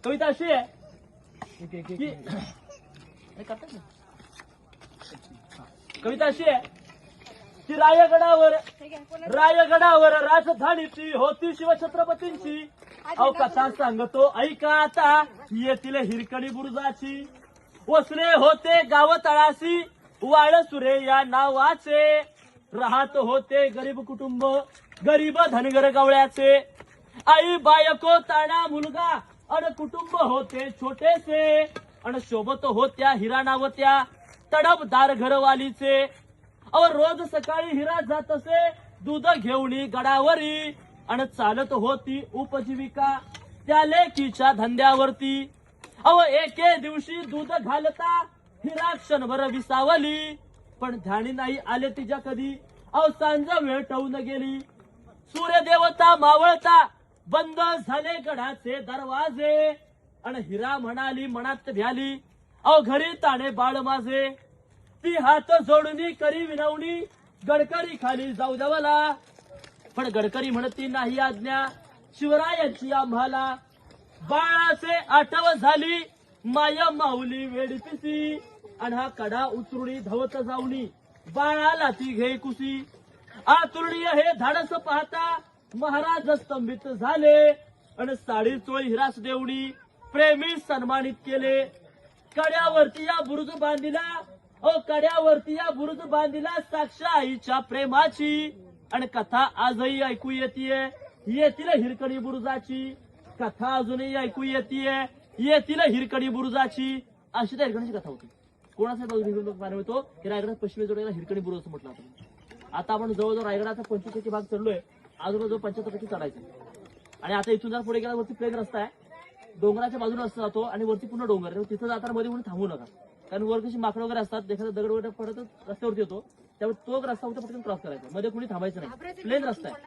कविता अशी आहे की कविता अशी आहे की रायगडावर राजधानीची होती शिवछत्रपतींची. अहो कथा सांगतो ऐका आता, येथील हिरकणी बुरुजाची. वसले होते गाव तळाशी, वाळसुरे या नावाचे. राहत होते गरीब कुटुंब, गरीब धनगर गवळ्याचे. आई बायको ताणा मुलगा, अन कुटुंब होते छोटेसे. अन शोभत होत्या हिरा नावत्या, तडपदार घरवालीचे. अव रोज सकाळी हिरा जात असे दूध घेऊन गडावरी. अन चालत होती उपजीविका त्या लेकीच्या धंद्यावरती. अव एके दिवशी दूध घालता हिरा क्षणभर विसावली. पण ध्यानी नाही आले तिच्या कधी, अव सांज वेळ टळून गेली. सूर्यदेवता मावळता बंद झाले गडाचे दरवाजे. अन हिरा म्हणाली मनात भ्याली, अव घरी ताणे बाळ माझे. ती हात जोडून करी विनवणी, गडकरी खाली जाऊ द्यावला. पण गडकरी म्हणती नाही आज्ञा शिवरायांची आम्हाला. बाळाचे आठव झाली माया माऊली वेडपिसी. आणि हा कडा उतरुणी धावत जाऊनी बाळाला ती घे कुसी. आतुरणीय हे धाडस पाहता महाराज स्तंभित झाले. आणि साडी चोळी हिरास देवणी प्रेमी सन्मानित केले. कड्यावरती या बुरुज बांधिला, ओ कड्यावरती या बुरुज बांधिला साक्ष आईच्या प्रेमाची. आणि कथा आजही ऐकू येतीये येथील हिरकणी बुरुजाची. कथा अजूनही ऐकू येतीये येथील हिरकणी बुरुजाची. अशी त्या हिरकणीची कथा होती. कोणाचा पाणी होतो की रायगडात पश्चिमेकडे हिरकणी बुरुज असं म्हटलं आपण. आता आपण जवळजवळ रायगडाचा 25% भाग चढलोय, आजूबाजू 75% चढायचं. आणि आता इथून जर पुढे गेला वरती प्लेन रस्ता आहे, डोंगराच्या बाजूला रस्ता जातो आणि वरती पूर्ण डोंगर आहे. तिथं जाताना मध्ये म्हणून थांबू नका, कारण वर कशी माकडं वगैरे असतात, एखादा दगड वगैरे पडत रस्त्यावरती येतो. त्यामुळे तो रस्ता होता पटकन क्रॉस करायचा, मध्ये कुणी थांबायचं नाही. प्लेन रस्ता आहे,